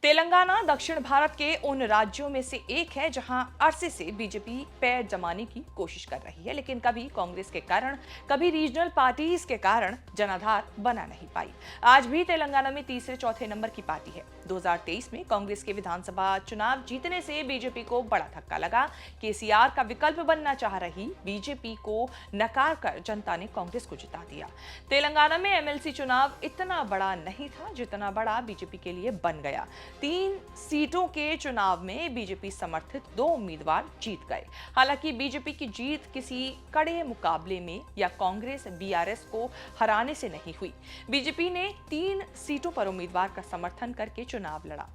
तेलंगाना दक्षिण भारत के उन राज्यों में से एक है जहां अरसे से बीजेपी पैर जमाने की कोशिश कर रही है, लेकिन कभी कांग्रेस के कारण, कभी रीजनल पार्टीज के कारण जनाधार बना नहीं पाई। आज भी तेलंगाना में तीसरे चौथे नंबर की पार्टी है। 2023 में कांग्रेस के विधानसभा चुनाव जीतने से बीजेपी को बड़ा धक्का लगा। केसीआर का विकल्प बनना चाह रही बीजेपी को नकार कर जनता ने कांग्रेस को जिता दिया। तेलंगाना में एमएलसी चुनाव इतना बड़ा नहीं था जितना बड़ा बीजेपी के लिए बन गया। 3 सीटों के चुनाव में बीजेपी समर्थित 2 उम्मीदवार जीत गए। हालांकि बीजेपी की जीत किसी कड़े मुकाबले में या कांग्रेस बीआरएस को हराने से नहीं हुई। बीजेपी ने 3 सीटों पर उम्मीदवार का समर्थन करके चुनाव लड़ा।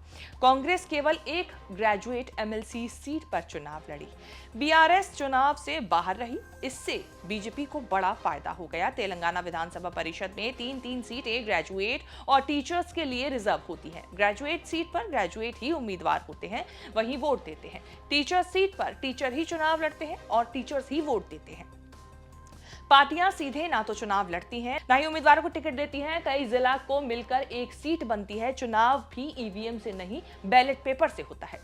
कांग्रेस केवल एक ग्रेजुएट एमएलसी सीट पर चुनाव लड़ी। बीआरएस चुनाव से बाहर रही। इससे बीजेपी को बड़ा फायदा हो गया। तेलंगाना विधानसभा परिषद में 3 सीटें ग्रेजुएट और टीचर्स के लिए रिजर्व होती हैं। ग्रेजुएट सीट पर ग्रेजुएट ही उम्मीदवार होते हैं, वही वोट देते हैं। टीचर सीट पर टीचर ही चुनाव लड़ते हैं और टीचर्स ही वोट देते हैं। पार्टियां सीधे ना तो चुनाव लड़ती हैं, ना ही उम्मीदवारों को टिकट देती हैं। कई जिला को मिलकर एक सीट बनती है। चुनाव भी ईवीएम से नहीं, बैलेट पेपर से होता है।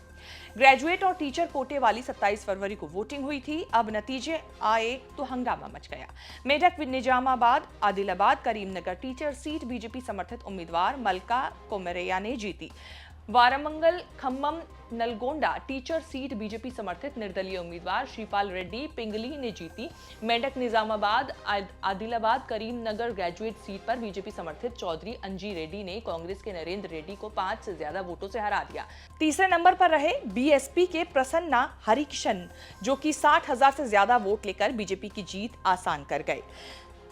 ग्रेजुएट और टीचर कोटे वाली 27 फरवरी को वोटिंग हुई थी। अब नतीजे आए तो हंगामा मच गया। Medak, Nizamabad, Adilabad, Karimnagar teacher seat BJP समर्थित उम्मीदवार मलका कोमरैया ने जीती। Warangal, Khammam, Nalgonda teacher seat BJP समर्थित निर्दलीय उम्मीदवार श्रीपाल रेड्डी पिंगली ने जीती। मेडक, निजामाबाद, आदिलाबाद, करीमनगर ग्रेजुएट सीट पर बीजेपी समर्थित चौधरी अंजी रेड्डी ने कांग्रेस के नरेंद्र रेड्डी को 5 से ज्यादा वोटों से हरा दिया। तीसरे नंबर पर रहे बीएसपी के प्रसन्ना हरिकिशन, जो कि 60,000 से ज्यादा वोट लेकर बीजेपी की जीत आसान कर गए।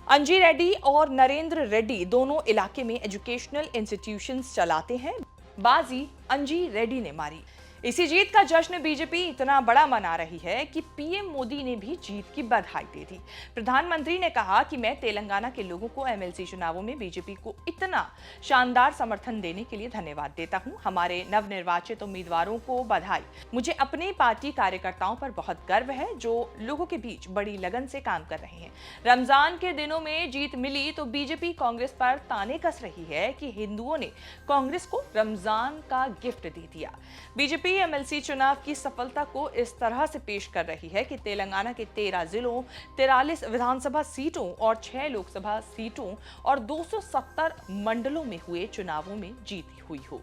अंजी रेड्डी और नरेंद्र रेड्डी दोनों इलाके में एजुकेशनल इंस्टीट्यूशंस चलाते हैं। बाजी अंजी रेड्डी ने मारी। इसी जीत का जश्न बीजेपी इतना बड़ा मना रही है कि पीएम मोदी ने भी जीत की बधाई दे दी। प्रधानमंत्री ने कहा कि मैं तेलंगाना के लोगों को एमएलसी चुनावों में बीजेपी को इतना शानदार समर्थन देने के लिए धन्यवाद देता हूं। हमारे नवनिर्वाचित उम्मीदवारों को बधाई। मुझे अपनी पार्टी कार्यकर्ताओं पर बहुत गर्व है जो लोगों के बीच बड़ी लगन से काम कर रहे हैं। रमजान के दिनों में जीत मिली तो बीजेपी कांग्रेस पर ताने कस रही है कि हिंदुओं ने कांग्रेस को रमजान का गिफ्ट दे दिया। बीजेपी एमएलसी चुनाव की सफलता को इस तरह से पेश कर रही है कि तेलंगाना के 13 जिलों, 43 विधानसभा सीटों और 6 लोकसभा सीटों और 270 मंडलों में हुए चुनावों में जीत हुई हो।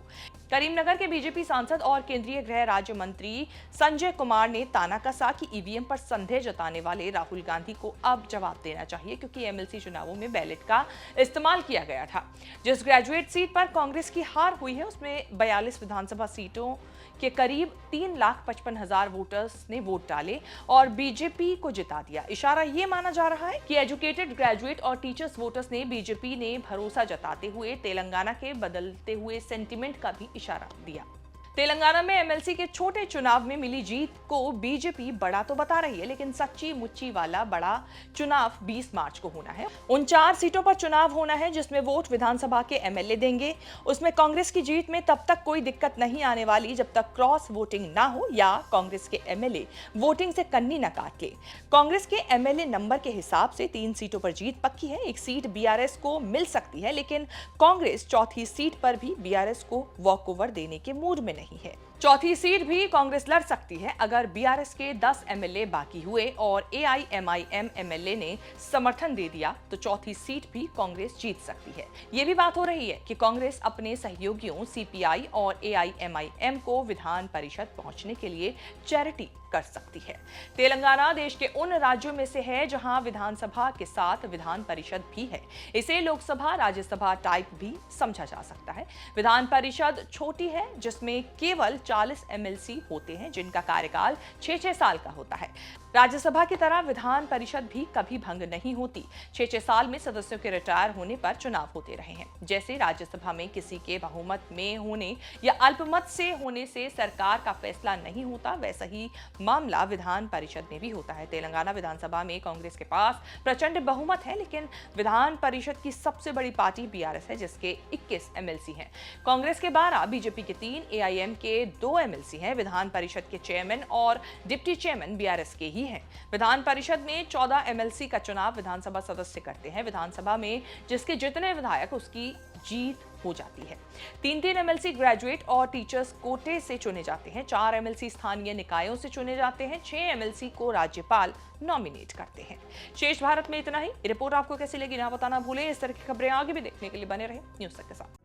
करीमनगर के बीजेपी सांसद और केंद्रीय गृह राज्य मंत्री संजय कुमार ने ताना कसा कि ईवीएम पर संदेह जताने वाले राहुल गांधी को अब जवाब देना चाहिए, क्योंकि एमएलसी चुनावों में बैलेट का इस्तेमाल किया गया था। जिस ग्रेजुएट सीट पर कांग्रेस की हार हुई है उसमें 42 विधानसभा सीटों के करीब 3,55,000 वोटर्स ने वोट डाले और बीजेपी को जिता दिया। इशारा ये माना जा रहा है कि एजुकेटेड, ग्रेजुएट और टीचर्स वोटर्स ने बीजेपी ने भरोसा जताते हुए तेलंगाना के बदलते हुए सेंटीमेंट का भी इशारा दिया। तेलंगाना में एमएलसी के छोटे चुनाव में मिली जीत को बीजेपी बड़ा तो बता रही है, लेकिन सच्ची मुच्ची वाला बड़ा चुनाव 20 मार्च को होना है। उन 4 सीटों पर चुनाव होना है जिसमें वोट विधानसभा के एमएलए देंगे। उसमें कांग्रेस की जीत में तब तक कोई दिक्कत नहीं आने वाली जब तक क्रॉस वोटिंग ना हो या कांग्रेस के एमएलए वोटिंग से कन्नी न काट ले। कांग्रेस के एमएलए नंबर के हिसाब से 3 सीटों पर जीत पक्की है। एक सीट बीआरएस को मिल सकती है, लेकिन कांग्रेस चौथी सीट पर भी बीआरएस को वॉकओवर देने के मूड में नहीं है। चौथी सीट भी कांग्रेस लड़ सकती है अगर बीआरएस के 10 एमएलए बाकी हुए और एआईएमआईएम एमएलए ने समर्थन दे दिया तो चौथी सीट भी कांग्रेस जीत सकती है। ये भी बात हो रही है कि कांग्रेस अपने सहयोगियों सीपीआई और एआईएमआईएम को विधान परिषद पहुंचने के लिए चैरिटी कर सकती है। तेलंगाना देश के उन राज्यों में से है जहां विधानसभा के साथ विधान परिषद भी है। इसे लोकसभा राज्यसभा टाइप भी समझा जा सकता है। विधान परिषद छोटी है जिसमें केवल 40 एमएलसी होते हैं जिनका कार्यकाल 6-6 साल का होता है। राज्यसभा की तरह विधान परिषद भी कभी भंग नहीं होती। 6-6 साल में सदस्यों के रिटायर होने पर चुनाव होते रहे हैं। जैसे राज्यसभा में किसी के बहुमत में होने या अल्पमत से होने से सरकार का फैसला नहीं होता, वैसा ही मामला विधान परिषद में भी होता है। तेलंगाना विधानसभा में कांग्रेस के पास प्रचंड बहुमत है, लेकिन विधान परिषद की सबसे बड़ी पार्टी बीआरएस है जिसके 21 एमएलसी हैं। कांग्रेस के 12, बीजेपी के 3, एआईएम के 2 एमएलसी हैं। विधान परिषद के चेयरमैन और डिप्टी चेयरमैन बीआरएस के ही हैं। विधान परिषद में 14 एमएलसी का चुनाव विधानसभा सदस्य करते हैं। विधानसभा में जिसके जितने विधायक उसकी जीत हो जाती है। 3-3 एमएलसी ग्रेजुएट और टीचर्स कोटे से चुने जाते हैं, 4 एमएलसी स्थानीय निकायों से चुने जाते हैं, 6 एमएलसी को राज्यपाल नॉमिनेट करते हैं। शेष भारत में इतना ही। रिपोर्ट आपको कैसी लगी ना बताना भूलें। इस तरह की खबरें आगे भी देखने के लिए बने रहे न्यूज़ तक के साथ।